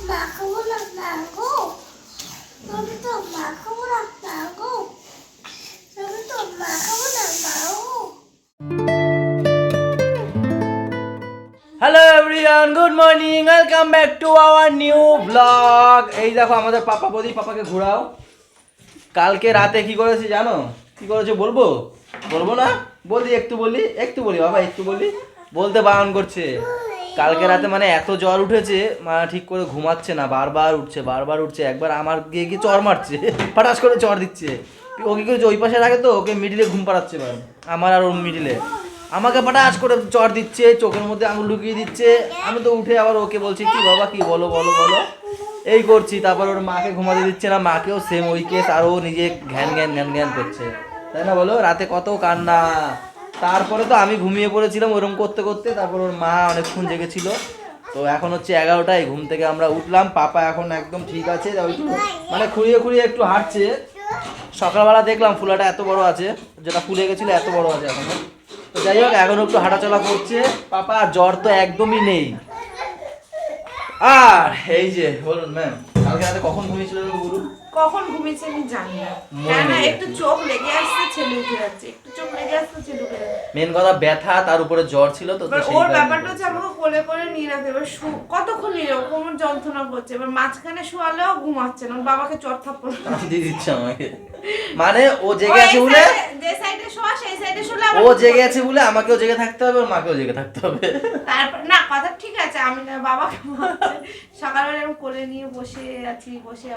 Hello everyone, good morning, welcome back to our new blog. এই দেখো আমাদের পাপা বৌদি, পাপাকে ঘোরাও। কালকে রাতে কি করেছি জানো? কি করেছে বলবো? বলবো না? বলি একটু বলি বাবা, একটু বলি, বলতে বারণ করছে। কালকে রাতে মানে এত জ্বর উঠেছে, মা ঠিক করে ঘুমাচ্ছে না, বারবার উঠছে। একবার আমার গিয়ে চর মারছে, ফাটাস করে চর দিচ্ছে। ও কি করেছে, ওই পাশে রাখে তো, ওকে মিডিলে ঘুম পাড়াচ্ছে, এবার আমার আর ওর মিডিলে আমাকে পাটাস করে চর দিচ্ছে, চোখের মধ্যে আঙুল ঢুকিয়ে দিচ্ছে। আমি তো উঠে আবার ওকে বলছি, কি বাবা কি বলো এই করছি। তারপর ওর মাকে ঘুমাতে দিচ্ছে না, মাকেও সেম ওই কেস, আর ও নিজে ঘ্যান করছে, তাই না বলো? রাতে কত কান্না। তারপরে তো আমি ঘুমিয়ে পড়েছিলাম ওরকম করতে করতে। তারপর ওর মা অনেকক্ষণ জেগেছিল। তো এখন হচ্ছে 11টায়, ঘুম থেকে আমরা উঠলাম। পাপা এখন একদম ঠিক আছে, মানে খুঁড়িয়ে একটু হাঁটছে। সকালবেলা দেখলাম ফুলাটা এত বড় আছে, যেটা ফুলে গেছিল এত বড় আছে এখনো। তো যাই হোক, এখন একটু হাঁটাচলা করছে পাপা। জ্বর তো একদমই নেই। আর এই যে বলুন ম্যাম, কালকে রাতে কখন ঘুমিয়েছিল বলুন? কখন ঘুমিয়েছে আমি জানি না, না একটু চোখ লেগে আসছে, ছেলে উঠে যাচ্ছে, একটু চোখ লেগে আসছে, ছেলে উঠে যাচ্ছে। মেন কথা ব্যথা, তার উপরে জ্বর ছিল তো। ওর ব্যাপারটা হচ্ছে আমাকে কোলে করে নিয়ে রাখতে, এবার কতক্ষণ নিয়ে যাবো, কোমর যন্ত্রণা করছে, এবার মাঝখানে শোয়ালেও ঘুমাচ্ছে না, ওর বাবাকে চট থাপ্পড় দিয়ে দিচ্ছে আমাকে। মানে ও জেগে আছে বলে, যে সাইডে শোয়া সেই সাইডে শুলে ও জেগে আছে বলে আমাকেও জেগে থাকতে হবে, ওর মাকেও জেগে থাকতে হবে। তারপর না, কথা ঠিক আছে, আমি না বাবাকে সকালবেলা এরকম কোলে নিয়ে বসে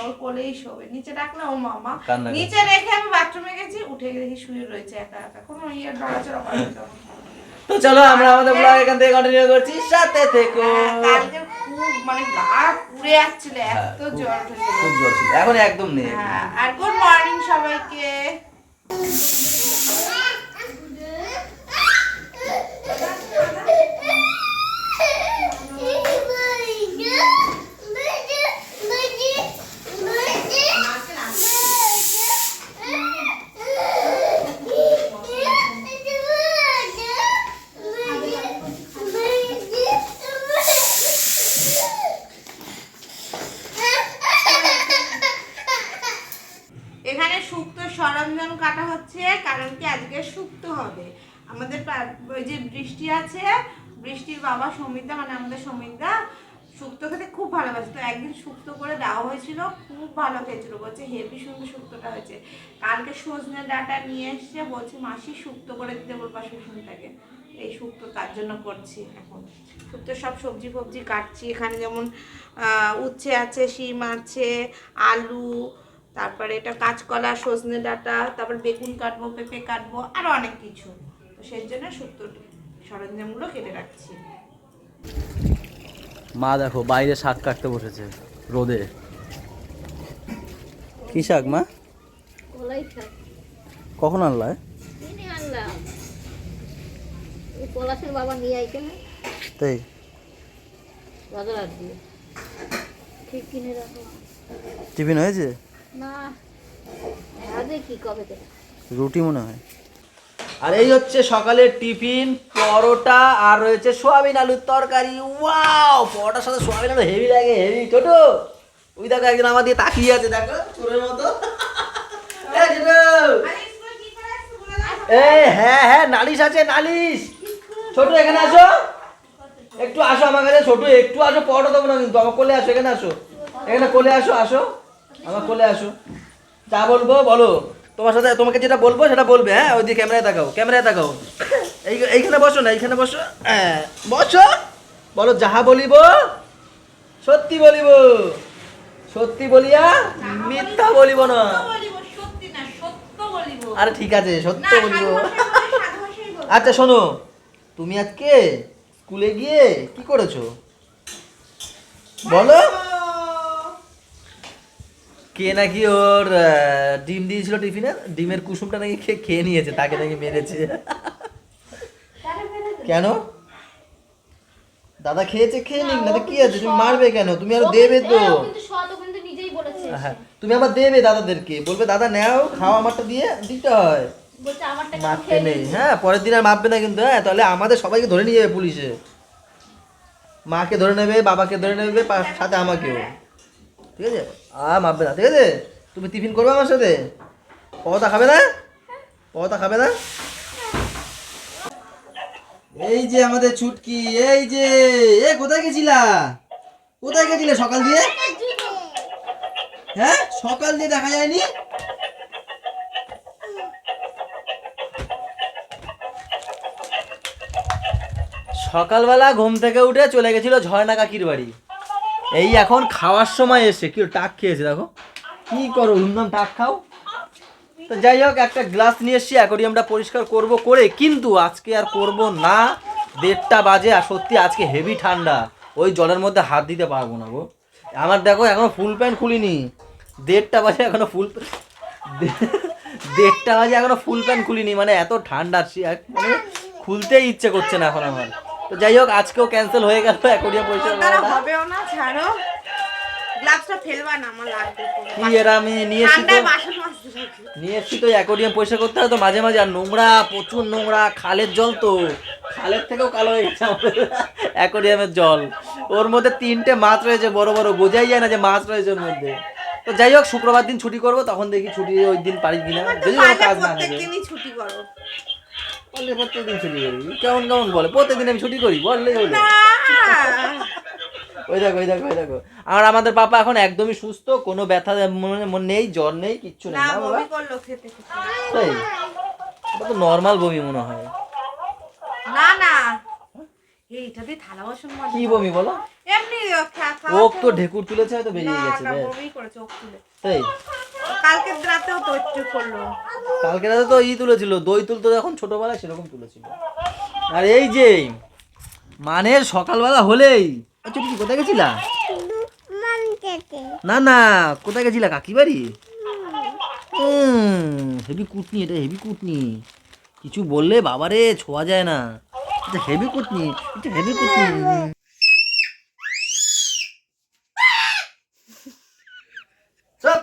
ওর কোলেই শোবে, নিচে ডাকলে ও মামা, নিচে রেখে আমি বাথরুমে গেছি, উঠে দেখি শুয়ে রয়েছে একা কোনো নড়াচড়া করে না। তো চলো আমরা আমাদের ব্লগ এখান থেকে কন্টিনিউ করছি, সাথে থেকো। কালকে খুব মানে গা পুড়ে যাচ্ছিল, এত জ্বর উঠেছিল, খুব জ্বর ছিল, এখন একদম নেই। আর গুড মর্নিং সবাইকে। এখানে শুক্তো সরঞ্জাম কাটা হচ্ছে, কারণ কি আজকে শুক্তো হবে। আমাদের ওই যে বৃষ্টি আছে, বৃষ্টির বাবা সমিতা, মানে আমাদের সমিতা শুক্তো খেতে খুব ভালোবাসে, তো একদিন শুক্তো করে দেওয়া হয়েছিল, খুব ভালো খেয়েছিল, বলছে হেভি সুন্দর শুক্তোটা হয়েছে। কালকে সজনে ডাঁটা নিয়ে এসছে, বলছে মাসি শুক্তো করে দিতে বলবা শ্বশুরটাকে। এই শুক্তো তার জন্য করছি। এখন শুক্তো সব সবজি ফবজি কাটছি, এখানে যেমন উচ্ছে আছে, শিম আছে, আলু, তারপরে এটা কাঁচকলা, সজনে ডাঁটা, তারপর বেগুন কাটবো, পেঁপে কাটবো, আরো অনেক কিছু। তো সেই জন্য শুক্তোর সরঞ্জামগুলো কেটে রাখছি। মা দেখো বাইরে শাক কাটতে বসেছে রোদে। কি শাক মা? কলাই শাক। কখন আনলা? কিনে আনলাম, ওই পলাশের বাবা নিয়ে আইছে না, তাই বাজার দিয়ে ঠিক কিনে রাখো। টিফিন হয়েছে? না আগে কি কবে থেকে রুটি মনে হয়। আর এই হচ্ছে সকালের টিফিন, পরোটা আর রয়েছে সোয়াবিন আলুর তরকারি। ওয়াও, পরোটার সাথে সোয়াবিন আলু হেভি লাগে, হেভি। ছোট ওই দেখো একজন আমার দিয়ে তাকিয়ে আছে, দেখো চোরের মতো। হ্যাঁ নালিশ আছে, নালিশ। ছোট এখানে আসো, একটু আসো আমার কাছে। ছোট একটু আসো, পরোটা দেবো না কিন্তু, আমার কোলে আসো, এখানে আসো, এখানে কোলে আসো, আমার কোলে আসো। যা বলবো বলো, তোমার সাথে তোমাকে যেটা বলবো সেটা বলবে। হ্যাঁ, ওই দিকে ক্যামেরায় তাকাও। এইখানে বসো না, এইখানে বসো, হ্যাঁ বসো। বলো, যাহা বলিব সত্যি বলিব, সত্যি বলিয়া মিথ্যা বলিব না। আরে ঠিক আছে, সত্য বলিব। আচ্ছা শোনো, তুমি আজকে স্কুলে গিয়ে কি করেছো বলো? কে নাকি ওর ডিম দিয়েছিল টিফিনে, ডিমের কুসুমটা নাকি খেয়ে নিয়েছে, তাকে নাকি মেরেছে। কেন? দাদা খেয়েছে, খেয়ে নিক না, কি আছে, তুমি মারবে কেন? তুমি আরো দেবে তো। হ্যাঁ, তুমি আবার দেবে দাদাদেরকে, বলবে দাদা নাও খাও, আমারটা দিয়ে দিতে হয়, মারতে নেই। হ্যাঁ, পরের দিন আর মারবে না কিন্তু। হ্যাঁ, তাহলে আমাদের সবাইকে ধরে নিয়ে যাবে পুলিশে, মাকে ধরে নেবে, বাবাকে ধরে নেবে, সাথে আমাকেও। ঠিক আছে? মাপবে না, ঠিক আছে? তুমি টিফিন করবে আমার সাথে? পরোটা খাবে না? পরোটা খাবে না? এই যে আমাদের ছুটকি, এই যে কোথায় গেছিলা? কোথায় গেছিলে সকাল দিয়ে? হ্যাঁ, সকাল দিয়ে দেখা যায়নি। সকালবেলা ঘুম থেকে উঠে চলে গেছিল ঝর্ণা কাকির বাড়ি। এই এখন খাওয়ার সময় এসে কি টাক খেয়েছে, দেখো কি করো, ধুমধাম টাক খাও। তো যাই হোক, একটা গ্লাস নিয়ে এসছি, অ্যাকোয়ারিয়ামটা পরিষ্কার করব করে, কিন্তু আজকে আর করব না। 1:30 বাজে, আর সত্যি আজকে হেভি ঠান্ডা, ওই জলের মধ্যে হাত দিতে পারবো না গো। আমার দেখো এখনো ফুল প্যান্ট খুলিনি, 1:30 বাজে এখনো 1:30 বাজে এখনো ফুল প্যান্ট খুলিনি, মানে এত ঠান্ডা, মানে খুলতেই ইচ্ছে করছে না এখন আমার। তো যাই হোক, আজকেও ক্যান্সেল হয়ে গেল অ্যাকোয়ারিয়াম পরিষ্কার করাটা। হবেও না, ছাড়ো, গ্লাভসটা ফেলবা না, আমার লাগবে। কি এরা আমি নিয়ে এসেছি তো, নিয়ে এসেছি তো অ্যাকোয়ারিয়াম পরিষ্কার করতে হয় তো মাঝে মাঝে, আর নোংরা, প্রচুর নোংরা, খালের জল তো, খালের থেকেও কালো হয়ে গেছে আমাদের অ্যাকোয়ারিয়ামের জল। ওর মধ্যে 3টে মাছ রয়েছে বড় বড়, বোঝাই যায় না যে মাছ রয়েছে ওর মধ্যে। তো যাই হোক, শুক্রবার দিন ছুটি করবো, তখন দেখি ছুটি ওই দিন পারি কিনা, যদি কোনো কাজ না থাকে। ছুটি করো, বললে প্রত্যেকদিন ছুটি করি, কেমন কেমন বলে, প্রত্যেকদিন আমি ছুটি করি বললেই হলো। ওই দেখো, ওই দেখো, ওই দেখো, আর আমাদের পাপা এখন একদমই সুস্থ, কোনো ব্যথা নেই, জ্বর নেই, কিচ্ছু নেই, না বাবা? তাই? এটা তো নর্মাল বমি মনে হয়। না না, এইটা দিয়ে থালা বাসন মাজা। কি বমি বলো? এমনি ওক তো ঢেকুর তুলেছে, হয়তো বেরিয়ে গেছে। না, বমি করেছে ওক তুলে। তাই? কালকে রাতেও তো একটু করলো। কালকে রাতে তো তুলেছিল, দই তুলতো যখন ছোটবেলায়, সেরকম তুলেছিল। আর এই যে মানে সকালবেলা হলেই, আচ্ছা তুমি কোথায় গেছিলা? না না, কোথায় গেছিলা? কাকি বাড়ি? হেভি কুটনি, এটা হেভি কুটনি, কিছু বললে বাবারে ছোঁয়া যায় না, এটা হেভি কুটনি, এটা হেভি কুটনি। সব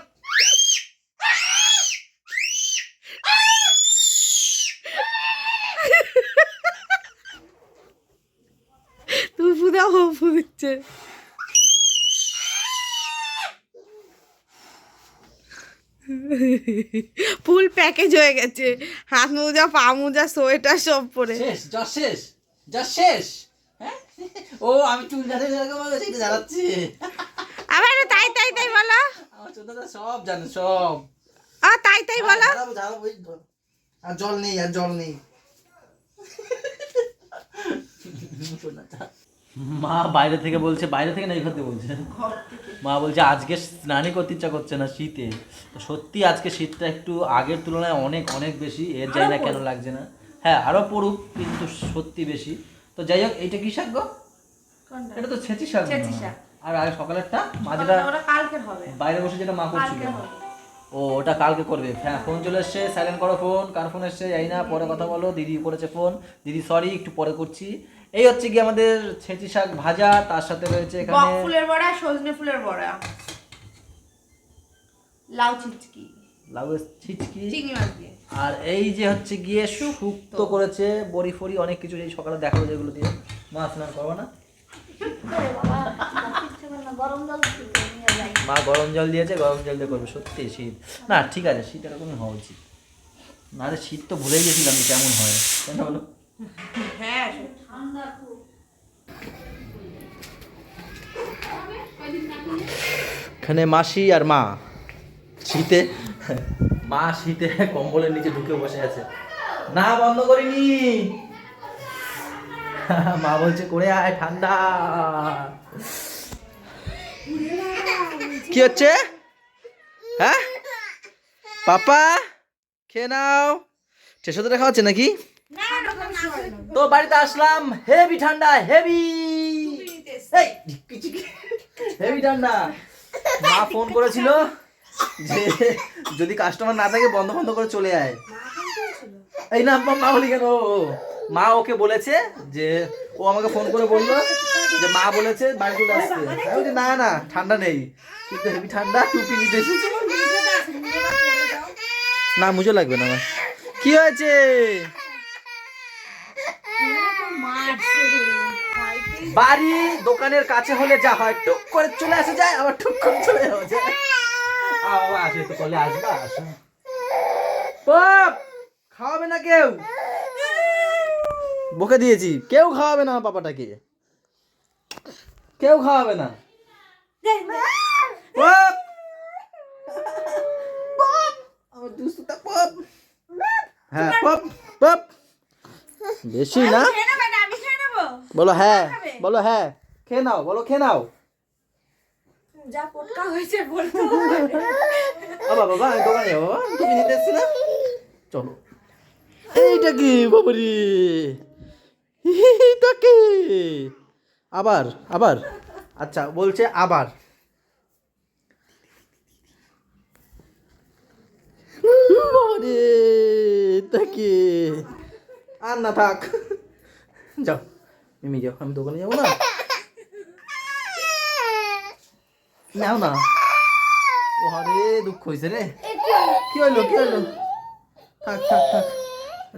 তুই ফুদাও ফুদিচ্ছে। ফুল প্যাকেজ হয়ে গেছে, হাত মোজা, পা মোজা, সোয়েটার সব পরে। শেষ, যা শেষ, যা শেষ। হ্যাঁ? ও আমি চুল জ্বালাচ্ছি। আবার তাই তাই তাই বলো, আমার ছোটদা সব জানে, সব। তাই তাই বলো। আর জল নেই, আর জল নেই। মা বাইরে থেকে বলছে, বাইরে থেকে না এই ঘরে বলছে, মা বলছে আজকে স্নানই করতে ইচ্ছা করছে না শীতে। তো সত্যি আজকে শীতটা একটু আগের তুলনায় অনেক অনেক বেশি, এর জানি না কেন লাগছে না। হ্যাঁ আরো পড়ুক, কিন্তু সত্যি বেশি। তো যাই হোক, এইটা কি শাক গো? এটা তো ছেঁচি শাক। আর আগে সকালেরটা মা যেটা বাইরে বসে যেটা মা করছিল, ও ওটা কালকে করবে। হ্যাঁ, ফোন চলে এসছে, সাইলেন্ট করো ফোন। কার ফোন এসছে জানি না, পরে কথা বলো। দিদি করেছে ফোন, দিদি সরি, একটু পরে করছি। এই হচ্ছে কি আমাদের ছেঁচি শাক ভাজা, তার সাথে রয়েছে এখানে বক ফুলের বড়া, সজনে ফুলের বড়া, লাউ চিচকি, লাউ ছিচকি, চিংড়ি মাছ দিয়ে। আর এই যে হচ্ছে গিয়ে শুক্তো করেছে, বড়ি ফড়ি অনেক কিছু, এই সকালে দেখাবো যেগুলো দিয়ে। মা স্নান করবো না? মা গরম জল দিয়েছে, গরম জল দিয়ে করবে। সত্যি শীত না, ঠিক আছে, শীত এরকমই হওয়া উচিত, নাহলে শীত তো ভুলেই গেছিলাম কেমন হয়, তাই না বলো? হ্যাঁ, এখানে মাসি আর মা শীতে, মা শীতে কম্বলের নিচে ঢুকে বসে আছে। না বন্ধ করিনি, মা বলছে করে আয়, ঠান্ডা। কি হচ্ছে? হ্যাঁ পাপা, খেয়ে নাও। টেসোতে খাওয়াচ্ছে নাকি? তো বাড়িতে আসলাম, হেভি ঠান্ডা, হেভি হেভি ঠান্ডা। মা ফোন করেছিল যে যদি কাস্টমার না থাকে বন্ধ বন্ধ করে চলে আয়। এই না মা বলি কেন, মা ওকে বলেছে যে, ও আমাকে ফোন করে বললো যে মা বলেছে বাড়ি চলে আসতে। আমি বলছি না না, ঠান্ডা নেই, কিন্তু হেভি ঠান্ডা, টুপি নিতে এসেছি। না মুজো লাগবে না আমার। কি হয়েছে? বাড়ি দোকানের কাছে হলে যা হয় টুক করে চলে আসা যায়, আবার টুক করে চলে যাওয়া যায়। বাবা আসে তো কলে আসবা, আসো। পপ খাওয়াবে না কেউ, বকে দিয়েছি, কেউ খাওয়াবে না পাপাটাকে, কেউ খাওয়াবে না। পপ পপ আমার দুষ্টুটা পপ। হ্যাঁ পপ পপ বেশি না, আমি খেয়ে নেবো। বলো হ্যাঁ, বলো হ্যাঁ, খেয়ে নাও, বলো খেয়ে নাও। যা পটকা হয়েছে বলতো। বাবা আমি দোকানে যাবো, বাবা তুমি নিতে এসছি না, চলো। এইটা কি বাবারি, এইটা কি আবার আবার, আচ্ছা বলছে আবার। বাবারে এটা কি, আর না থাক, যাও মিমি যাও, আমি দোকানে যাবো না, নাও না। ও আরে দুঃখ হয়েছে রে, কি হইলো কি হইলো, থাক থাক থাক,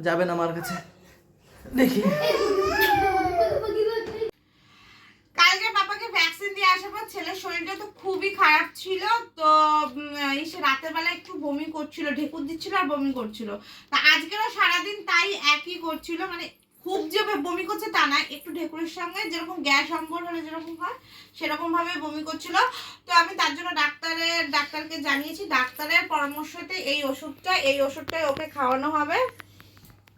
যাবে না আমার কাছে, দেখি। কালকে পাপাকে ভ্যাকসিন দিয়ে আসার পর ছেলের শরীরটা তো খুবই খারাপ ছিল, তো এসে রাতের বেলা একটু বমি করছিল, ঢেকুর দিচ্ছিল আর বমি করছিল। তা আজকেরও সারাদিন তাই একই করছিল, মানে খুব যে বমি করছে তা না, একটু ঢেকুরের সঙ্গে যেরকম গ্যাস অম্বল হলে যেরকম হয় সেরকম ভাবে বমি করছিল। তো আমি তার জন্য ডাক্তারকে জানিয়েছি, ডাক্তারের পরামর্শতে এই ওষুধটাই ওকে খাওয়ানো হবে।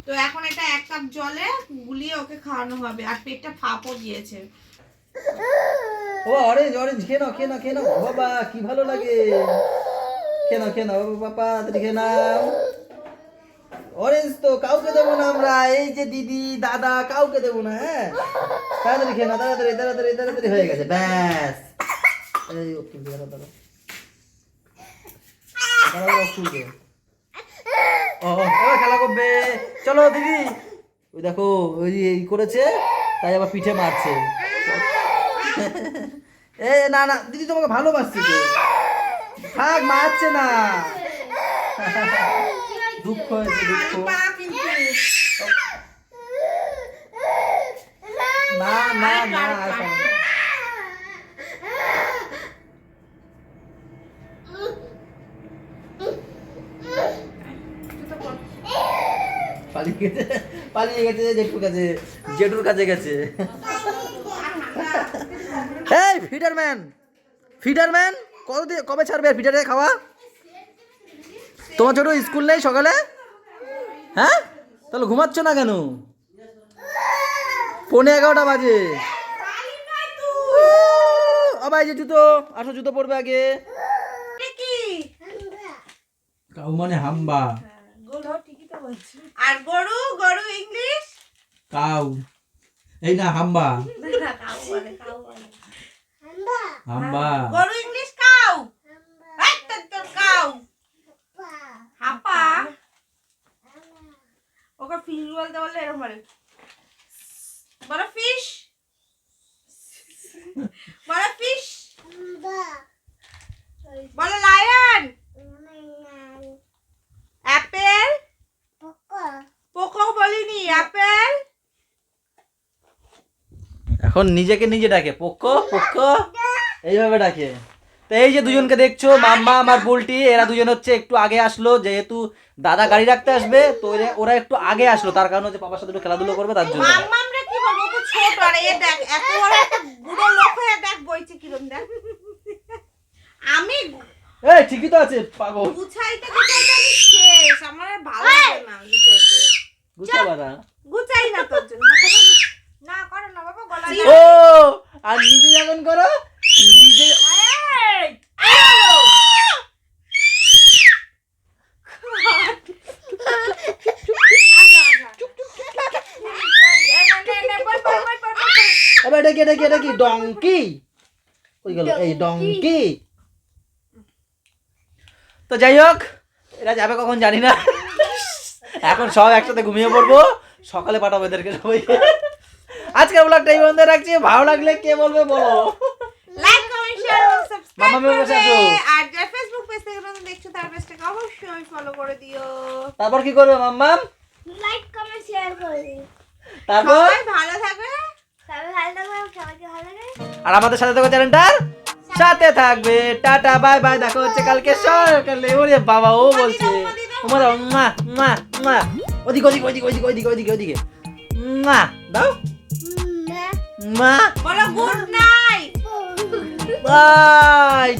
তো এখন এটা 1 কাপ জলে গুলিয়ে ওকে খাওয়ানো হবে, আর পেটটা ফাঁপও দিয়েছে। ও অরেঞ্জ অরেঞ্জ খেয়ে নাও খেয়ে নাও খেয়ে নাও, বাবা কি ভালো লাগে, খেয়ে নাও খেয়ে নাও বাবা, তাড়াতাড়ি খেয়ে নাও। অরেঞ্জ তো কাউকে দেবো না আমরা, এই যে দিদি দাদা কাউকে দেবো না, হ্যাঁ তাড়াতাড়ি খেয়ে নাও, তাড়াতাড়ি তাড়াতাড়ি তাড়াতাড়ি হয়ে গেছে, ব্যাস। এই ওকে দাঁড়া দাঁড়া দাঁড়া খুলবে, ও খেলা করবে, চলো দিদি। ওই দেখো ওই যে এই করেছে, তাই আবার পিঠে মারছে। এ না না দিদি তোমাকে ভালোবাসছে তো, থাক মারছে না, দুঃখ হয়েছে দুঃখ, না না না পালিয়ে গেছে জেঠুর কাছে গেছে। এই ফিডারম্যান কবে ছাড়বে ফিডারে খাওয়া? তোমার ছোট স্কুল নেই সকালে? হ্যাঁ তাহলে ঘুমাচ্ছ না কেন? 11:15 বাজে। আবার যে জুতো, আসো জুতো পরবে আগে। কাউ মানে হাম্বা, আর গরু গরু ইংলিশ কাউ, এই না হাম্বা, হাম্বা গরু ইংলিশ কাউ, কাউ হাপা। ওকে ফিশ বলতে বললে এরকম বলে, বলো ফিশ, বলো ফিশ, বলো লায়ন, অ্যাপেল, পোকো বলিনি, অ্যাপেল। এখন নিজেকে নিজে ডাকে পোক্কো পোক্কো, এইভাবে ডাকে। তো এই যে দুজনকে দেখছো, মাম্মা আমার বুলটি, এরা দুজন হচ্ছে একটু আগে আসলো, যেহেতু দাদা গাড়ি রাখতে আসবে, তো ওরা একটু আগে আসলো, তার কারণ হচ্ছে পাপার সাথে একটু খেলাধুলো করবে তার জন্য। মাম্মামরে কি বলবো, তো ছোট, আর এ দেখ এত বড় একটা বুড়ো লোক হয়ে দেখ বইছে কিরম দেখ। আমি এই ঠিকই তো আছে পাগল, গুছাইতে আমি শেষ, আমার আর ভালো লাগে না গুছাইতে। গুছাবা না, গুছাই না তোর জন্য, না করো না বাবা, গলা ও আর নিজে যেমন করো নিজে। আবার এটা কি ডঙ্কি, কই গেল এই ডঙ্কি? তো যাই হোক, এরা যাবে কখন জানি না, এখন সব একসাথে ঘুমিয়ে পড়বো, সকালে পাঠাবো এদেরকে সবাইকে। আজকের ব্লগটা এই বন্ধ রাখছি, ভালো লাগলে কে বলবে বলো, লাইক কমেন্ট শেয়ার এবং সাবস্ক্রাইব মামা মেরে বসে আছো, আর যারা ফেসবুক পেজ থেকে নতুন দেখছো তার পেজটাকে অবশ্যই ফলো করে দিও। তারপর কি করবে মাম্মাম? লাইক কমেন্ট শেয়ার করে দিন। তারপর সবাই ভালো থাকবে, সবাই ভালো থাকবে। আর আমাদের সাথে থাকো চ্যানেলটার সাথে থাকবে। টাটা বাই বাই, দেখা হচ্ছে কালকে সকালে। ওরে বাবা ও বলছে ওমা দাও, মা মা মা, ওদিকে ওদিকে ওদিকে ওদিকে ওদিকে ওদিকে ওদিকে মা দাও, মা বলো গুড নাইট। বাই।